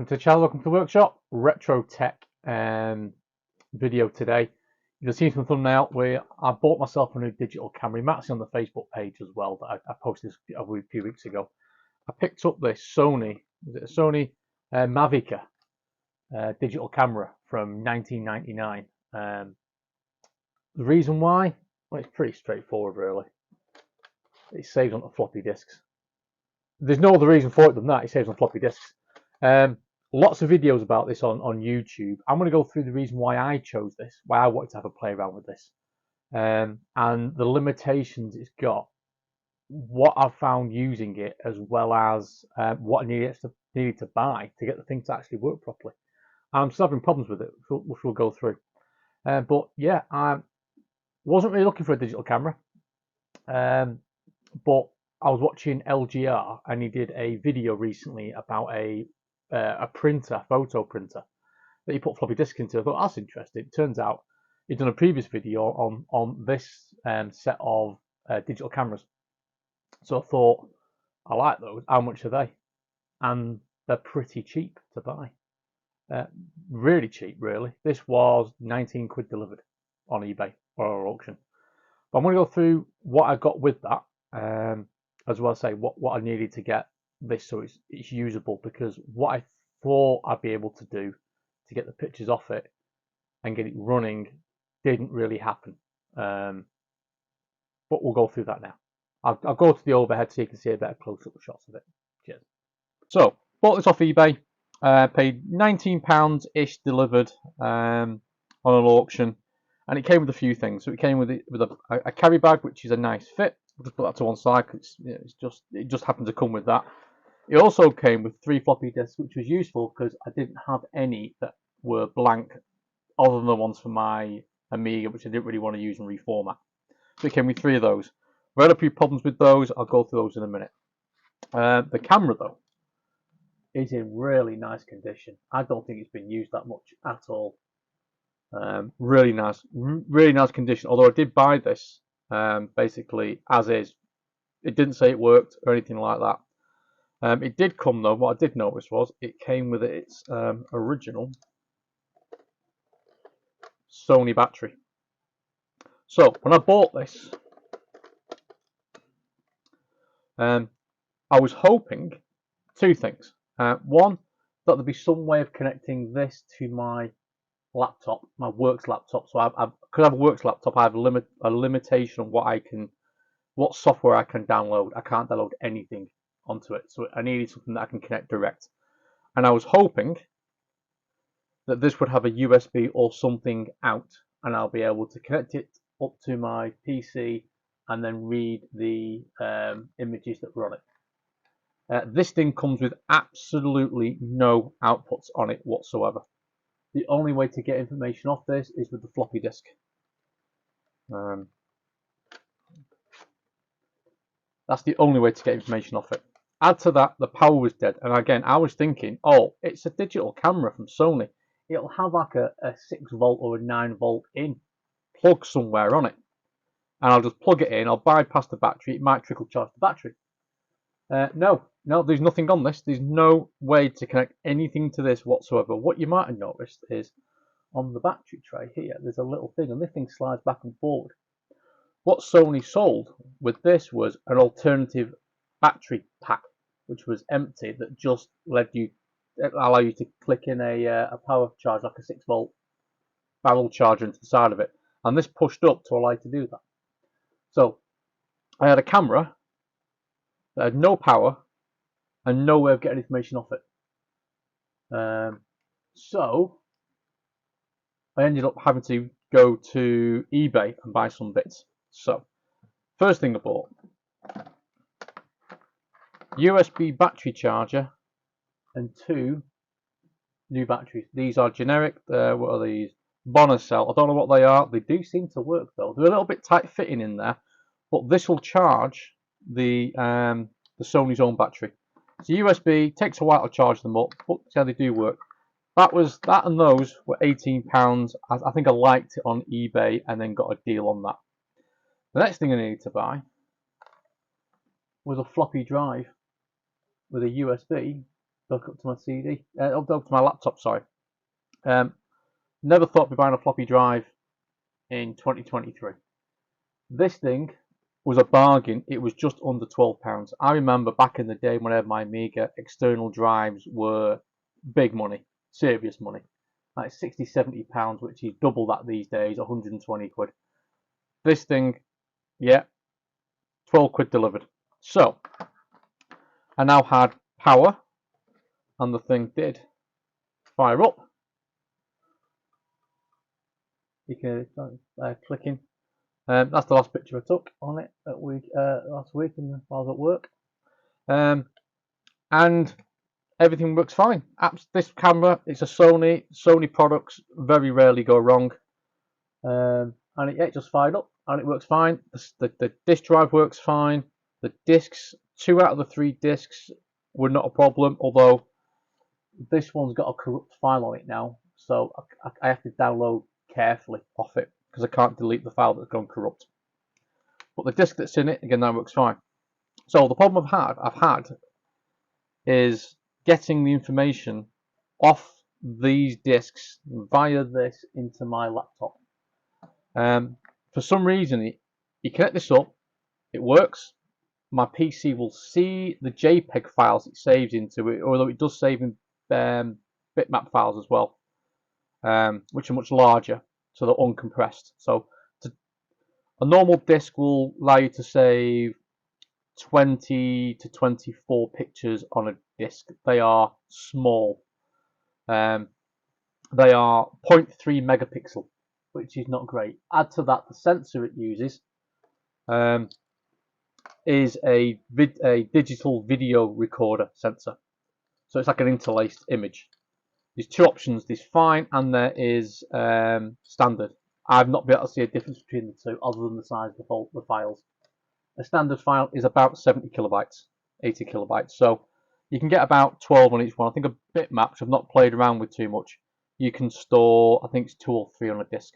Welcome to the channel, welcome to the workshop. Retro tech video today. You'll see from the thumbnail where I bought myself a new digital camera. You might see on the Facebook page as well that I posted this a few weeks ago. I picked up this Sony Mavica digital camera from 1999. The reason why? Well, it's pretty straightforward really. It saves onto floppy disks. There's no other reason for it than that. It saves on floppy disks. Lots of videos about this on YouTube. I'm going to go through the reason why I chose this, why I wanted to have a play around with this, and the limitations it's got, what I've found using it, as well as what I needed to buy to get the thing to actually work properly. I'm still having problems with it, which we'll go through. But yeah, I wasn't really looking for a digital camera, but I was watching LGR and he did a video recently about a photo printer that he put floppy disk into. I thought that's interesting. It turns out he'd done a previous video on this set of digital cameras. So I thought, I like those. How much are they? And they're pretty cheap to buy. Really cheap, really. This was 19 quid delivered on eBay or auction. But I'm going to go through what I got with that, as well as say what I needed to get this so it's usable, because what I thought I'd be able to do to get the pictures off it and get it running didn't really happen. But we'll go through that now. I'll go to the overhead so you can see a better close-up shots of it. Cheers. So, bought this off eBay, paid £19-ish delivered on an auction, and it came with a few things. So it came with a carry bag, which is a nice fit. We'll just put that to one side because it just happened to come with that. It also came with 3 floppy disks, which was useful because I didn't have any that were blank other than the ones for my Amiga, which I didn't really want to use and reformat. So it came with 3 of those. We had a few problems with those. I'll go through those in a minute. The camera, though, is in really nice condition. I don't think it's been used that much at all. Really nice condition. Although I did buy this basically as is. It didn't say it worked or anything like that. It did come though. What I did notice was it came with its original Sony battery. So when I bought this, I was hoping 2 things. One, that there'd be some way of connecting this to my laptop, my works laptop. So because I have a works laptop, I have a limitation on what software I can download. I can't download anything onto it, so I needed something that I can connect direct. And I was hoping that this would have a USB or something out, and I'll be able to connect it up to my PC and then read the images that were on it. This thing comes with absolutely no outputs on it whatsoever. The only way to get information off this is with the floppy disk. That's the only way to get information off it. Add to that, the power was dead. And again, I was thinking, oh, it's a digital camera from Sony. It'll have like a 6 volt or a 9 volt in plug somewhere on it. And I'll just plug it in, I'll bypass the battery, it might trickle charge the battery. No, there's nothing on this. There's no way to connect anything to this whatsoever. What you might have noticed is on the battery tray here, there's a little thing, and this thing slides back and forward. What Sony sold with this was an alternative battery pack, which was empty, that just allow you to click in a power charge, like a 6 volt barrel charger into the side of it, and this pushed up to allow you to do that. So I had a camera that had no power and no way of getting information off it. So I ended up having to go to eBay and buy some bits. So first thing I bought, USB battery charger and 2 new batteries. These are generic. What are these? Bonacell. I don't know what they are. They do seem to work though. They're a little bit tight fitting in there, but this will charge the Sony's own battery. So USB takes a while to charge them up, but see how they do work. That and those were £18. I think I liked it on eBay and then got a deal on that. The next thing I needed to buy was a floppy drive with a USB Back up to my CD, up to my laptop, sorry. Never thought I'd be buying a floppy drive in 2023. This thing was a bargain. It was just under £12. I remember back in the day when I had my Amiga, external drives were big money, serious money. Like 60, £70, which is double that these days, 120 quid. This thing, yeah, 12 quid delivered. So, I now had power, and the thing did fire up. You can clicking. That's the last picture I took on it last week while I was at work. And everything works fine. This camera, it's a Sony products, very rarely go wrong. And it just fired up and it works fine. The disk drive works fine. The discs, 2 out of the 3 discs were not a problem, although this one's got a corrupt file on it now, so I have to download carefully off it because I can't delete the file that's gone corrupt. But the disk that's in it, again, that works fine. So the problem I've had is getting the information off these discs via this into my laptop. For some reason, you connect this up, it works. My PC will see the JPEG files it saves into it, although it does save in bitmap files as well, which are much larger, so they're uncompressed. So a normal disk will allow you to save 20 to 24 pictures on a disk. They are small. They are 0.3 megapixel, which is not great. Add to that the sensor it uses is a digital video recorder sensor. So it's like an interlaced image. There's 2 options. There's fine and there is standard. I've not been able to see a difference between the 2 other than the size of the files. A standard file is about 70 kilobytes, 80 kilobytes. So you can get about 12 on each one. I think a bitmap, which I've not played around with too much, you can store, I think it's 2 or 3 on a disk.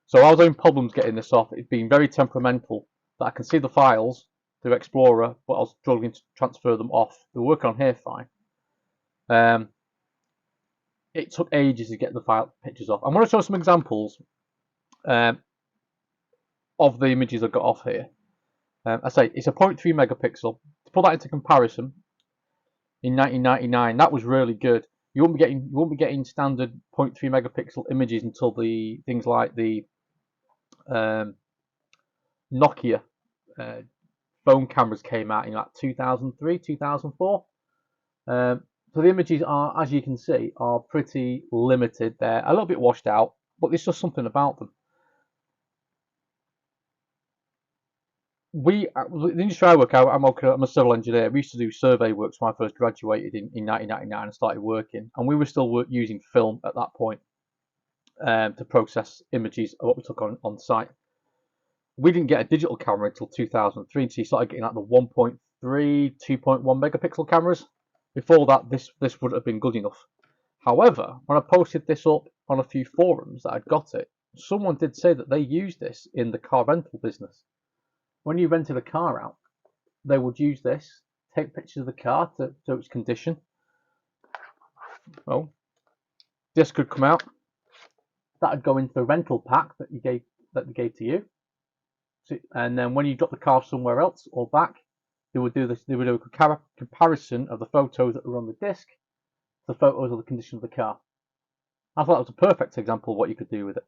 So I was having problems getting this off. It's been very temperamental that I can see the files through Explorer, but I was struggling to transfer them off. They're working on here fine. It took ages to get the pictures off. I'm going to show some examples of the images I got off here. I say it's a 0.3 megapixel. To put that into comparison, in 1999, that was really good. You won't be getting standard 0.3 megapixel images until the things like the Nokia phone cameras came out in like 2003, 2004. So the images are, as you can see, are pretty limited. They're a little bit washed out, but there's just something about them. The industry I work out, I'm a civil engineer. We used to do survey works when I first graduated in 1999 and started working, and we were still using film at that point to process images of what we took on site. We didn't get a digital camera until 2003, so you started getting like the 1.3, 2.1 megapixel cameras. Before that, this would have been good enough. However, when I posted this up on a few forums that I'd got it, someone did say that they used this in the car rental business. When you rented a car out, they would use this, take pictures of the car to its condition. Well, this could come out. That would go into the rental pack that they gave to you. So, and then when you drop the car somewhere else or back, they would do this. They would do a comparison of the photos that were on the disc to the photos of the condition of the car. I thought that was a perfect example of what you could do with it.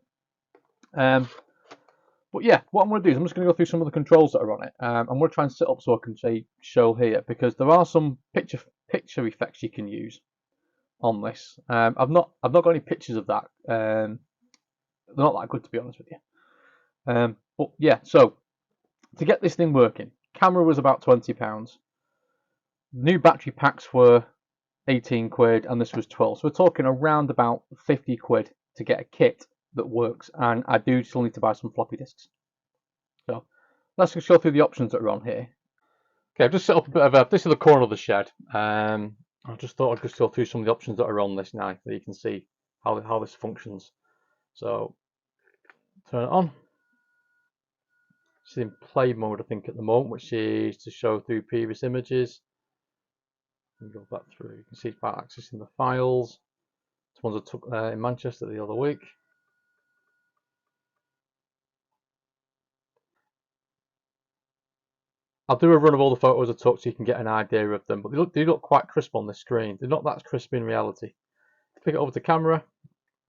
But yeah, what I'm going to do is I'm just going to go through some of the controls that are on it. I'm going to try and set up so I can show here, because there are some picture effects you can use on this. I've not got any pictures of that. They're not that good, to be honest with you. But yeah, so to get this thing working, camera was about £20. New battery packs were 18 quid, and this was 12. So we're talking around about 50 quid to get a kit that works, and I do still need to buy some floppy disks. So let's just go through the options that are on here. Okay, I've just set up a bit of this is the corner of the shed. I just thought I'd just go through some of the options that are on this now, so you can see how this functions. So turn it on. It's in play mode, I think, at the moment, which is to show through previous images. You go back through, you can see it's about accessing the files. This ones I took in Manchester the other week. I'll do a run of all the photos I took so you can get an idea of them, but they look quite crisp on this screen. They're not that crisp in reality. Click it over to camera,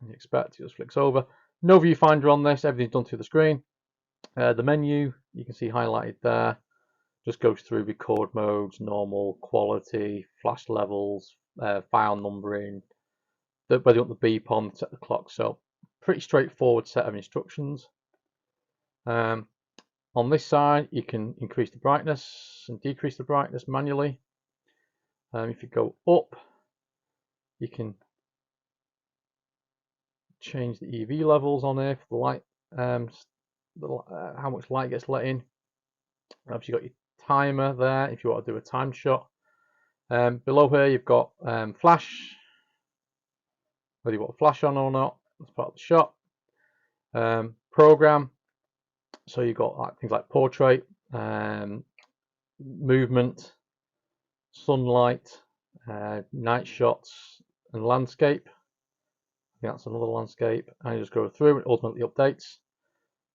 and you expect it just flicks over. No viewfinder on this, everything's done through the screen. The menu, you can see highlighted there, just goes through record modes, normal, quality, flash levels, file numbering, whether you want the beep on, set the clock. So pretty straightforward set of instructions. On this side, you can increase the brightness and decrease the brightness manually. If you go up, you can change the EV levels on here for the light, how much light gets let in. Obviously, you've got your timer there if you want to do a timed shot. Below here, you've got flash, whether you want flash on or not, that's part of the shot. Program, so you've got things like portrait, movement, sunlight, night shots, and landscape. I think that's another landscape. And you just go through, it ultimately updates.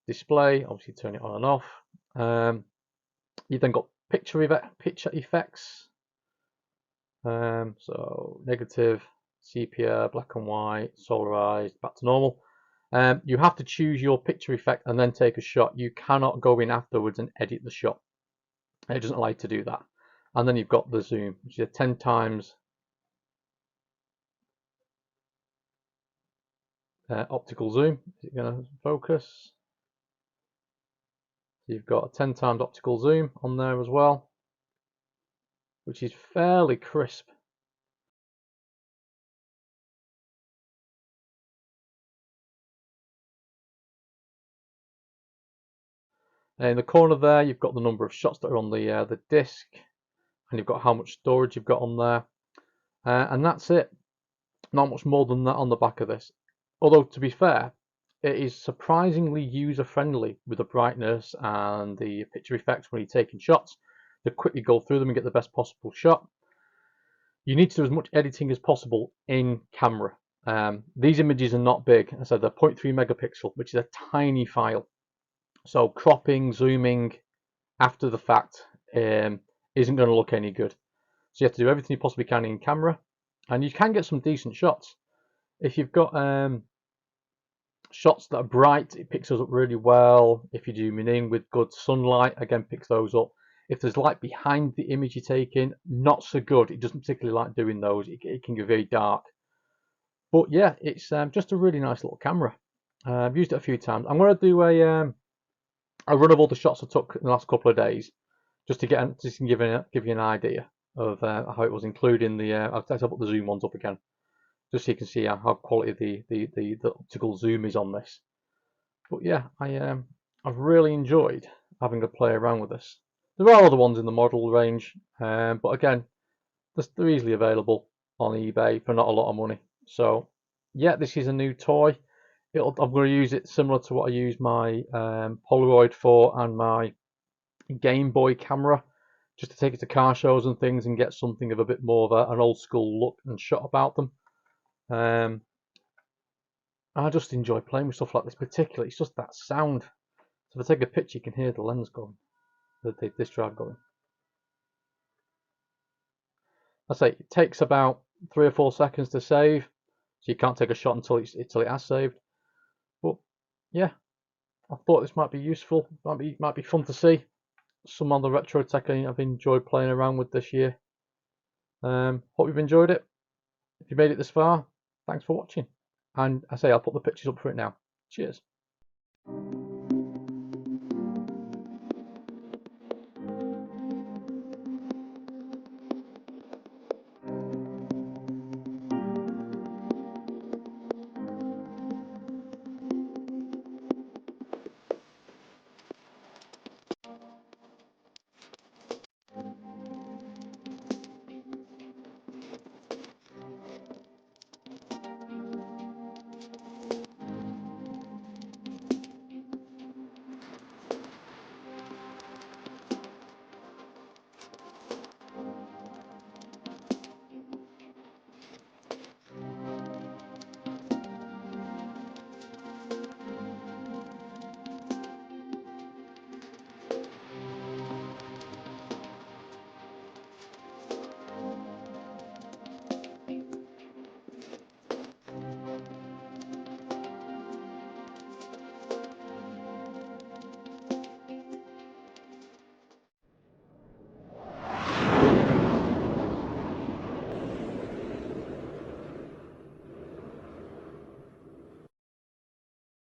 Display, obviously turn it on and off. You've then got picture effects. So negative, sepia, black and white, solarized, back to normal. You have to choose your picture effect and then take a shot. You cannot go in afterwards and edit the shot. It doesn't allow you to do that. And then you've got the zoom, which is a 10 times optical zoom. Is it going to focus? So you've got a 10 times optical zoom on there as well, which is fairly crisp. In the corner there, you've got the number of shots that are on the disc, and you've got how much storage you've got on there, and that's it. Not much more than that on the back of this. Although, to be fair, it is surprisingly user-friendly with the brightness and the picture effects when you're taking shots. To quickly go through them and get the best possible shot. You need to do as much editing as possible in camera. These images are not big. I said they're 0.3 megapixel, which is a tiny file. So cropping, zooming after the fact isn't going to look any good. So you have to do everything you possibly can in camera, and you can get some decent shots. If you've got shots that are bright, it picks those up really well. If you zoom in with good sunlight, again picks those up. If there's light behind the image you're taking, not so good. It doesn't particularly like doing those. It can get very dark. But yeah, it's just a really nice little camera. I've used it a few times. I'm going to do a run of all the shots I took in the last couple of days, just to give you an idea of how it was, including the. I'll put the zoom ones up again, just so you can see how quality the optical zoom is on this. But yeah, I've really enjoyed having a play around with this. There are other ones in the model range, but again, they're easily available on eBay for not a lot of money. So yeah, this is a new toy. I'm going to use it similar to what I use my Polaroid for and my Game Boy camera, just to take it to car shows and things and get something of a bit more of an old school look and shot about them. I just enjoy playing with stuff like this, particularly. It's just that sound. So if I take a picture, you can hear the lens going, the disk drive going. I say it takes about 3 or 4 seconds to save, so you can't take a shot until it has saved. But yeah, I thought this might be useful. Might be fun to see. Some of the retro tech I've enjoyed playing around with this year. Hope you've enjoyed it. If you made it this far, thanks for watching. And I say I'll put the pictures up for it now. Cheers.